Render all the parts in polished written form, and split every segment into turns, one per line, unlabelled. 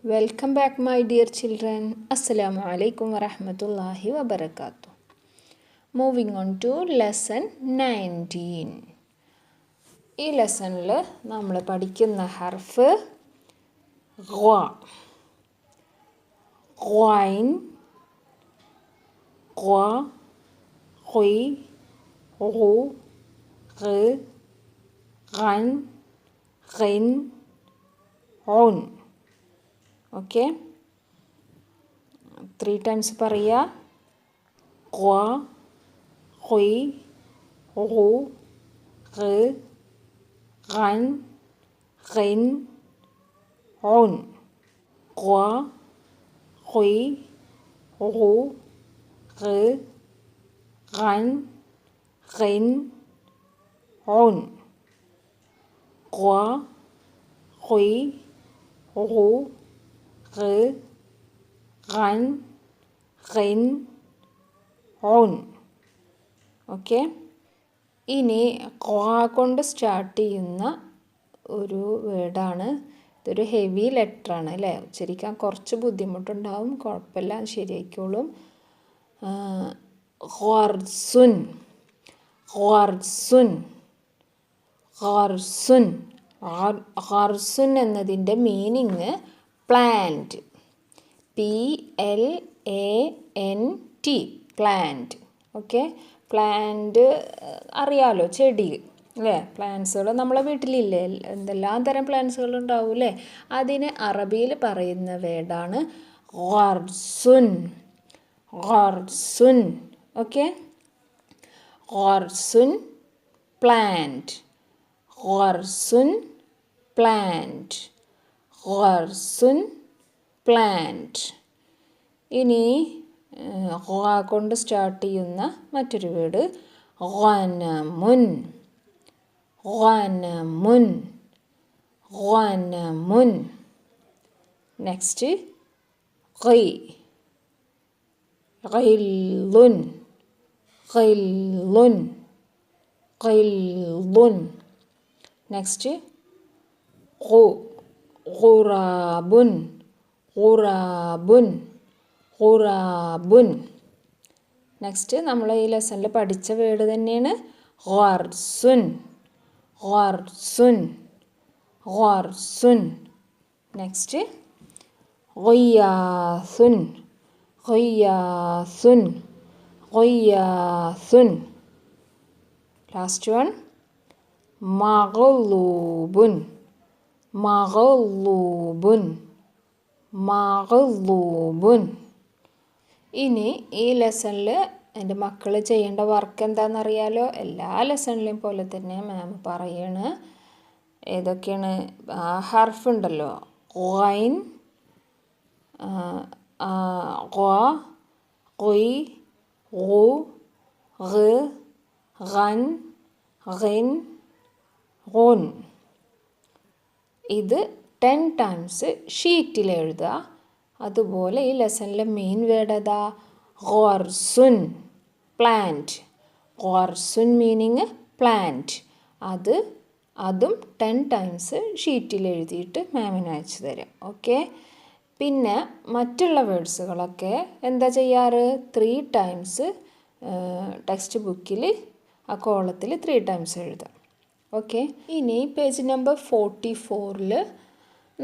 Welcome back, my dear children. Assalamu alaikum wa rahmatullahi wa barakatuh. Moving on to lesson 19. ഈ ലെസണിൽ നമ്മൾ പഠിക്കുന്ന ഹർഫ് ഗ്വ, ഗ്വൈൻ, ഗ്വ, ഖുയ്, ഗു, ഗ്, ഗൻ, Khin, ഉൻ. Okay, 3 times പറയുക. ഗ്വ, ഖുയ്, ഗു, ഗ്, ഗൻ, ഖിൻ, ഉൻ. ഗ്വ, ഖുയ്, ഗു, ഗ്, ഗൻ, ഖിൻ, ഉൻ. ഗ്വ, ഖുയ്, ഗു, ഗ്, ഗൻ, ഖിൻ, ഉൻ. ഓക്കെ, ഇനി ഖ്വ കൊണ്ട് സ്റ്റാർട്ട് ചെയ്യുന്ന ഒരു വേർഡാണ്. ഇതൊരു ഹെവി ലെറ്ററാണ് അല്ലേ, ഉച്ചരിക്കാൻ കുറച്ച് ബുദ്ധിമുട്ടുണ്ടാവും, കുഴപ്പമില്ല, ശരിയായിക്കോളും. ഖർസുൻ, ഖർസുൻ, ഖർസുൻ. ഖർസുൻ എന്നതിൻ്റെ meaning plant, PLANT, plant. Okay, plant അറിയാലോ, ചെടി അല്ലേ. പ്ലാന്റ്സുകൾ നമ്മളെ വീട്ടിലില്ലേ, എന്തെല്ലാം തരം പ്ലാന്റ്സുകൾ ഉണ്ടാവും അല്ലേ. അതിന് അറബിയിൽ പറയുന്ന വേർഡാണ് ഖർസുൻ, ഖർസുൻ. ഓക്കെ, ഖർസുൻ പ്ലാന്റ്, ഖർസുൻ പ്ലാന്റ്, ഖർസുൻ പ്ലാന്റ്. ഇനി ഖ്വ കൊണ്ട് സ്റ്റാർട്ട് ചെയ്യുന്ന മറ്റൊരു വേർഡ് ഖനമുൻ, ഖനമുൻ, ഖനമുൻ. നെക്സ്റ്റ് ഖി, ഖില്ലുൻ, ഖില്ലുൻ, ഖില്ലുൻ. നെക്സ്റ്റ് ഖുറാബുൻ, ഖുറാബുൻ, ഖുറാബുൻ. നെക്സ്റ്റ് നമ്മൾ ഈ ലെസണിൽ പഠിച്ച വേർഡ് തന്നെയാണ് ഖർസുൻ, ഖർസുൻ, ഖർസുൻ. നെക്സ്റ്റ് ഖിയാസുൻ, ഖിയാസുൻ, ഖിയാസുൻ. ലാസ്റ്റ് വൺ മഗ്ലൂബുൻ, മഗ്ലൂബുൻ, മഗ്ലൂബുൻ. ഇനി ഈ ലെസണിൽ എൻ്റെ മക്കൾ ചെയ്യേണ്ട വർക്ക് എന്താണെന്നറിയാലോ. എല്ലാ ലെസണിലെയും പോലെ തന്നെ മാം പറയാണ്. ഏതൊക്കെയാണ് ഹർഫ് ഉണ്ടല്ലോ, ഖൈൻ, ഖ്വ, ഖുയ്, ഗു, ഗ്, ഗൻ, ഖിൻ, ഉൻ. ഇത് 10 times ഷീറ്റിൽ എഴുതുക. അതുപോലെ ഈ ലെസണിലെ മെയിൻ വേർഡ് ഏതാ, ഖർസുൻ, പ്ലാന്റ്. ഖർസുൻ മീനിങ് പ്ലാന്റ്. അതും 10 times ഷീറ്റിൽ എഴുതിയിട്ട് മാമിന് അയച്ചു തരാം. ഓക്കെ, പിന്നെ മറ്റുള്ള വേർഡ്സുകളൊക്കെ എന്താ ചെയ്യാറ്, 3 times ടെക്സ്റ്റ് ബുക്കിൽ ആ കോളത്തിൽ 3 times എഴുതാം. ഓക്കെ, ഇനി പേജ് നമ്പർ 44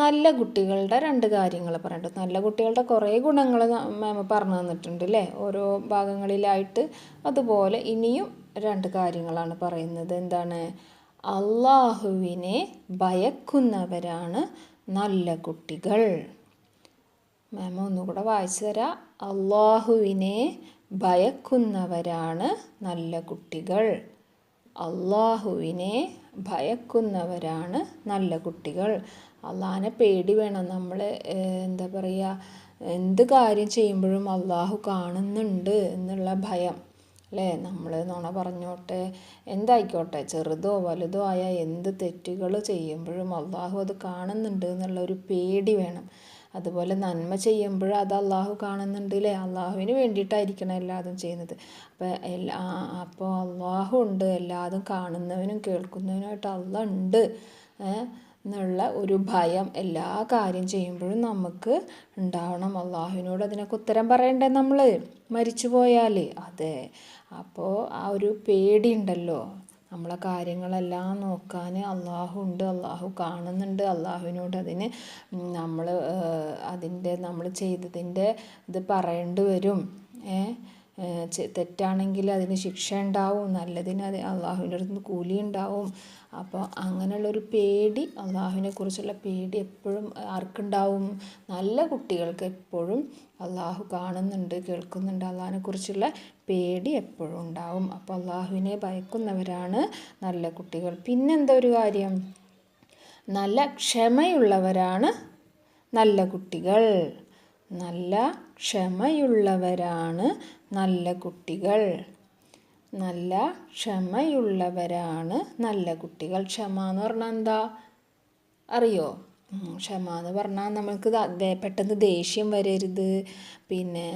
നല്ല കുട്ടികളുടെ 2 കാര്യങ്ങൾ പറഞ്ഞിട്ടുണ്ട്. നല്ല കുട്ടികളുടെ കുറേ ഗുണങ്ങൾ മാം പറഞ്ഞു തന്നിട്ടുണ്ട് അല്ലേ, ഓരോ ഭാഗങ്ങളിലായിട്ട്. അതുപോലെ ഇനിയും 2 കാര്യങ്ങളാണ് പറയുന്നത്. എന്താണ്, അള്ളാഹുവിനെ ഭയക്കുന്നവരാണ് നല്ല കുട്ടികൾ. മാം ഒന്നുകൂടെ വായിച്ചു തരാം. അള്ളാഹുവിനെ ഭയക്കുന്നവരാണ് നല്ല കുട്ടികൾ, അള്ളാഹുവിനെ ഭയക്കുന്നവരാണ് നല്ല കുട്ടികൾ. അള്ളാഹിനെ പേടി വേണം. നമ്മൾ എന്താ പറയുക, എന്ത് കാര്യം ചെയ്യുമ്പോഴും അള്ളാഹു കാണുന്നുണ്ട് എന്നുള്ള ഭയം അല്ലേ. നമ്മൾ നുണ പറഞ്ഞോട്ടെ, എന്തായിക്കോട്ടെ, ചെറുതോ വലുതോ ആയ എന്ത് തെറ്റുകൾ ചെയ്യുമ്പോഴും അള്ളാഹു അത് കാണുന്നുണ്ട് എന്നുള്ള ഒരു പേടി വേണം. അതുപോലെ നന്മ ചെയ്യുമ്പോഴും അത് അള്ളാഹു കാണുന്നുണ്ട് അല്ലേ. അള്ളാഹുവിന് വേണ്ടിയിട്ടായിരിക്കണം എല്ലാതും ചെയ്യുന്നത്. അപ്പോൾ അള്ളാഹു ഉണ്ട്, എല്ലാതും കാണുന്നവനും കേൾക്കുന്നവനുമായിട്ട് അള്ളാഹ് ഉണ്ട്. എന്നുള്ള ഒരു ഭയം എല്ലാ കാര്യം ചെയ്യുമ്പോഴും നമുക്ക് ഉണ്ടാവണം. അള്ളാഹുവിനോട് അതിനൊക്കെ ഉത്തരം പറയണ്ടേ നമ്മൾ മരിച്ചു പോയാൽ? അതെ. അപ്പോൾ ആ ഒരു പേടിയുണ്ടല്ലോ, നമ്മളെ കാര്യങ്ങളെല്ലാം നോക്കാൻ അള്ളാഹു ഉണ്ട്, അള്ളാഹു കാണുന്നുണ്ട്. അള്ളാഹുവിനോട് അതിന് നമ്മൾ ചെയ്തതിൻ്റെ ഇത് പറയേണ്ടി വരും. തെറ്റാണെങ്കിൽ അതിന് ശിക്ഷ ഉണ്ടാവും, നല്ലതിന് അള്ളാഹുവിൻ്റെ അടുത്ത് നിന്ന് കൂലി ഉണ്ടാവും. അപ്പോൾ അങ്ങനെയുള്ളൊരു പേടി, അള്ളാഹുവിനെ കുറിച്ചുള്ള പേടി എപ്പോഴും ആർക്കുണ്ടാവും? നല്ല കുട്ടികൾക്ക് എപ്പോഴും അള്ളാഹു കാണുന്നുണ്ട്, കേൾക്കുന്നുണ്ട്, അള്ളാഹിനെ കുറിച്ചുള്ള പേടി എപ്പോഴും ഉണ്ടാവും. അപ്പോൾ അള്ളാഹുവിനെ ഭയക്കുന്നവരാണ് നല്ല കുട്ടികൾ. പിന്നെന്താ ഒരു കാര്യം? നല്ല ക്ഷമയുള്ളവരാണ് നല്ല കുട്ടികൾ. നല്ല ക്ഷമയുള്ളവരാണ് നല്ല കുട്ടികൾ. നല്ല ക്ഷമയുള്ളവരാണ് നല്ല കുട്ടികൾ. ക്ഷമ എന്ന് പറഞ്ഞാൽ എന്താ അറിയോ? ക്ഷമ എന്ന് പറഞ്ഞാൽ നമ്മൾക്ക് പെട്ടെന്ന് ദേഷ്യം വരരുത്. പിന്നെ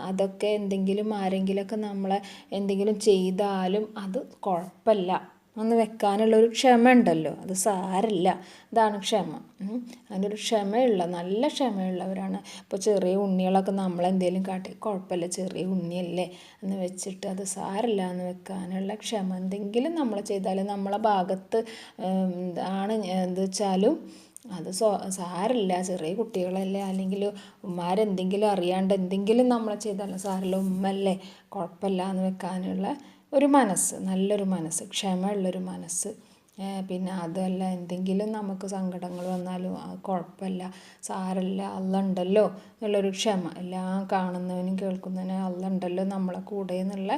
അതൊക്കെ ആരെങ്കിലുമൊക്കെ നമ്മളെ എന്തെങ്കിലും ചെയ്താലും അത് കുഴപ്പമില്ല ഒന്ന് വെക്കാനുള്ളൊരു ക്ഷമ ഉണ്ടല്ലോ, അത് സാരമില്ല. ഇതാണ് ക്ഷമ. അതിനൊരു ക്ഷമയുള്ള, നല്ല ക്ഷമയുള്ളവരാണ്. ഇപ്പോൾ ചെറിയ ഉണ്ണികളൊക്കെ നമ്മളെന്തെങ്കിലും കാട്ടി കുഴപ്പമില്ല, ചെറിയ ഉണ്ണിയല്ലേ എന്ന് വെച്ചിട്ട് അത് സാരമില്ല എന്ന് വെക്കാനുള്ള ക്ഷമ. എന്തെങ്കിലും നമ്മൾ ചെയ്താൽ നമ്മളെ ഭാഗത്ത് ആണ് എന്ത് വെച്ചാലും അത് സാരമില്ല, ചെറിയ കുട്ടികളല്ലേ, അല്ലെങ്കിൽ ഉമ്മാരെന്തെങ്കിലും അറിയാണ്ട് എന്തെങ്കിലും നമ്മൾ ചെയ്താലും സാരമില്ല, ഉമ്മല്ലേ, കുഴപ്പമില്ല എന്ന് വെക്കാനുള്ള ഒരു മനസ്സ്, നല്ലൊരു മനസ്സ്, ക്ഷമയുള്ളൊരു മനസ്സ്. പിന്നെ അതല്ല, എന്തെങ്കിലും നമുക്ക് സങ്കടങ്ങൾ വന്നാലും അത് കുഴപ്പമില്ല, സാരമില്ല, അള്ളാ ഉണ്ടല്ലോ എന്നുള്ളൊരു ക്ഷമ. എല്ലാം കാണുന്നവനും കേൾക്കുന്നവനും അള്ളാ ഉണ്ടല്ലോ നമ്മളെ കൂടെ എന്നുള്ള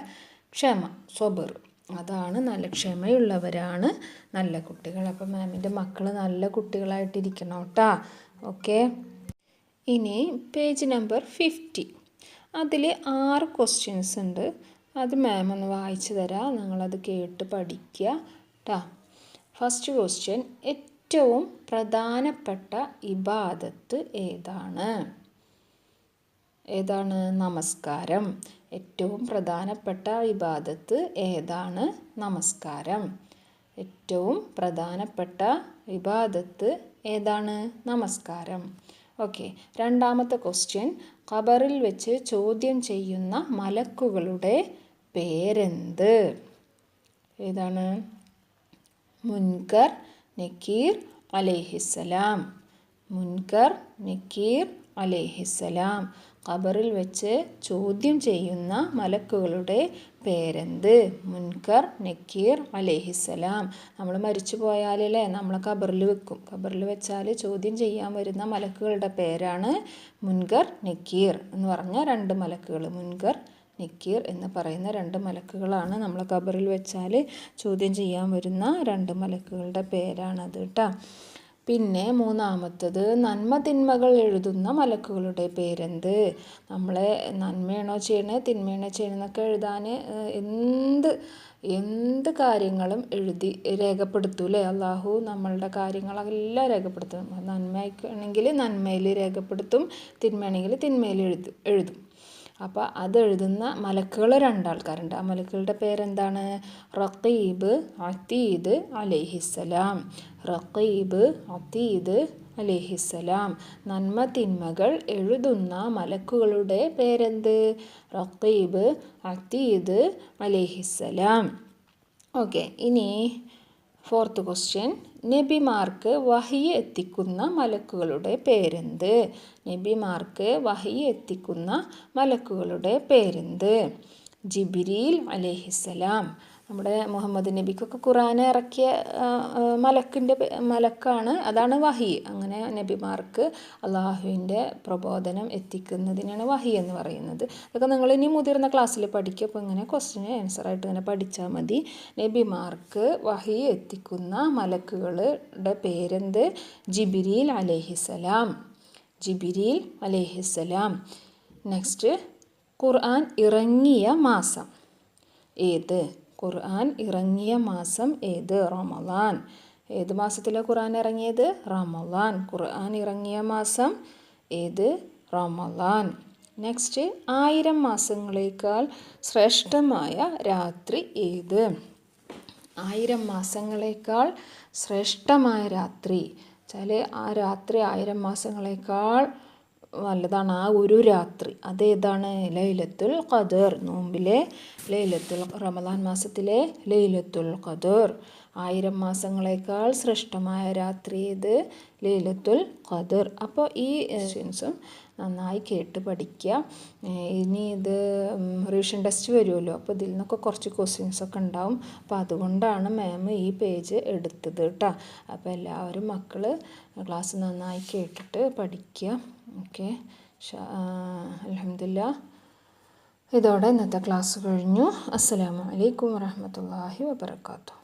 ക്ഷമ, സ്വബർ. അതാണ് നല്ല ക്ഷമയുള്ളവരാണ് നല്ല കുട്ടികൾ. അപ്പോൾ മാമിൻ്റെ മക്കൾ നല്ല കുട്ടികളായിട്ടിരിക്കണം കേട്ടോ. ഓക്കെ. ഇനി പേജ് നമ്പർ 50. അതിൽ 6 ക്വസ്റ്റ്യൻസ് ഉണ്ട്. അത് മാം ഒന്ന് വായിച്ചു തരാം, നിങ്ങളത് കേട്ട് പഠിക്കുക കേട്ടോ. ഫസ്റ്റ് ക്വസ്റ്റ്യൻ: ഏറ്റവും പ്രധാനപ്പെട്ട ഇബാദത്ത് ഏതാണ്? ഏതാണ്? നമസ്കാരം. ഏറ്റവും പ്രധാനപ്പെട്ട ഇബാദത്ത് ഏതാണ്? നമസ്കാരം. ഏറ്റവും പ്രധാനപ്പെട്ട ഇബാദത്ത് ഏതാണ്? നമസ്കാരം. ഓക്കെ. രണ്ടാമത്തെ ക്വസ്റ്റ്യൻ: ഖബറിൽ വെച്ച് ചോദ്യം ചെയ്യുന്ന മലക്കുകളുടെ പേരെന്ത്? ഏതാണ്? മുൻകർ, നക്കീർ, അലൈഹിസ്സലാം. മുൻകർ, നക്കീർ, അലൈഹിസ്സലാം. ഖബറിൽ വെച്ച് ചോദ്യം ചെയ്യുന്ന മലക്കുകളുടെ പേരെന്ത്? മുൻകർ, നക്കീർ, അലൈഹിസ്സലാം. നമ്മൾ മരിച്ചു പോയാലല്ലേ നമ്മളെ ഖബറിൽ വെക്കും. ഖബറിൽ വെച്ചാൽ ചോദ്യം ചെയ്യാൻ വരുന്ന മലക്കുകളുടെ പേരാണ് മുൻകർ, നക്കീർ എന്ന് പറഞ്ഞ 2 മലക്കുകൾ. മുൻകർ, നക്കീർ എന്ന് പറയുന്ന 2 മലക്കുകളാണ് നമ്മളെ ഖബറിൽ വെച്ചാൽ ചോദ്യം ചെയ്യാൻ വരുന്ന 2 മലക്കുകളുടെ പേരാണത് കേട്ടോ. പിന്നെ മൂന്നാമത്തത്: നന്മ തിന്മകൾ എഴുതുന്ന മലക്കുകളുടെ പേരെന്ത്? നമ്മളെ നന്മയാണോ ചെയ്യണേ തിന്മയാണോ ചെയ്യണമെന്നൊക്കെ എഴുതാൻ എന്ത് കാര്യങ്ങളും എഴുതി രേഖപ്പെടുത്തൂലേ അള്ളാഹു. നമ്മളുടെ കാര്യങ്ങളെല്ലാം രേഖപ്പെടുത്തും. നന്മയാണെങ്കിൽ നന്മയിൽ രേഖപ്പെടുത്തും, തിന്മയാണെങ്കിൽ തിന്മയിൽ എഴുതും. അപ്പോൾ അതെഴുതുന്ന മലക്കുകൾ 2 ആൾക്കാരുണ്ട്. ആ മലക്കുകളുടെ പേരെന്താണ്? റഖീബ്, അതീദ്, അലൈഹിസ്സലാം. റഖീബ്, അതീദ്, അലൈഹിസ്സലാം. നന്മ തിന്മകൾ എഴുതുന്ന മലക്കുകളുടെ പേരെന്ത്? റഖീബ്, അതീദ്, അലൈഹിസ്സലാം. ഓക്കെ. ഇനി 4th ക്വസ്റ്റ്യൻ: നബിമാർക്ക് വഹി എത്തിക്കുന്ന മലക്കുകളുടെ പേരെന്ത്? നബിമാർക്ക് വഹി എത്തിക്കുന്ന മലക്കുകളുടെ പേരെന്ത്? ജിബ്രീൽ അലൈഹിസ്സലാം. നമ്മുടെ മുഹമ്മദ് നബിക്കൊക്കെ ഖുർആൻ ഇറക്കിയ മലക്കാണ്, അതാണ് വഹി. അങ്ങനെ നബിമാർക്ക് അള്ളാഹുവിൻ്റെ പ്രബോധനം എത്തിക്കുന്നതിനാണ് വഹി എന്ന് പറയുന്നത്. അതൊക്കെ നിങ്ങൾ ഇനി മുതിർന്ന ക്ലാസ്സിൽ പഠിക്കും. അപ്പോൾ ഇങ്ങനെ ക്വസ്റ്റ്യന് ആൻസറായിട്ട് ഇങ്ങനെ പഠിച്ചാൽ മതി. നബിമാർക്ക് വഹി എത്തിക്കുന്ന മലക്കുകളുടെ പേരെന്ത്? ജിബ്രീൽ അലൈഹിസ്സലാം. ജിബ്രീൽ അലൈഹിസ്സലാം. നെക്സ്റ്റ്: ഖുർആൻ ഇറങ്ങിയ മാസം ഏത്? ഖുർആൻ ഇറങ്ങിയ മാസം ഏത്? റമളാൻ. ഏത് മാസത്തിലാണ് ഖുർആൻ ഇറങ്ങിയത്? റമളാൻ. ഖുർആൻ ഇറങ്ങിയ മാസം ഏത്? റമളാൻ. നെക്സ്റ്റ്: 1000 മാസങ്ങളേക്കാൾ ശ്രേഷ്ഠമായ രാത്രി ഏത്? 1000 മാസങ്ങളേക്കാൾ ശ്രേഷ്ഠമായ രാത്രി വെച്ചാൽ ആ രാത്രി 1000 മാസങ്ങളേക്കാൾ നല്ലതാണ് ആ ഒരു രാത്രി. അതേതാണ്? ലൈലത്തുൽ ഖദർ. നോമ്പിലെ റമദാൻ മാസത്തിലെ ലൈലത്തുൽ ഖദർ. 1000 മാസങ്ങളേക്കാൾ ശ്രേഷ്ഠമായ രാത്രി ഇത് ലൈലത്തുൽ ഖദർ. അപ്പോൾ ഈ ക്വസ്റ്റ്യൻസും നന്നായി കേട്ട് പഠിക്കുക. ഇനി ഇത് റിവിഷൻ ടെസ്റ്റ് വരുമല്ലോ, അപ്പോൾ ഇതിൽ നിന്നൊക്കെ കുറച്ച് ക്വസ്റ്റ്യൻസൊക്കെ ഉണ്ടാവും. അപ്പോൾ അതുകൊണ്ടാണ് മാം ഈ പേജ് എടുത്തത് കേട്ടോ. അപ്പോൾ എല്ലാവരും മക്കൾ ക്ലാസ് നന്നായി കേട്ടിട്ട് പഠിക്കുക. ഓക്കെ, അൽഹംദുലില്ലാ. ഇതോടെ ഇന്നത്തെ ക്ലാസ് കഴിഞ്ഞു. അസ്സലാമു അലൈക്കും വറഹ്മത്തുള്ളാഹി വബറകാതുഹു.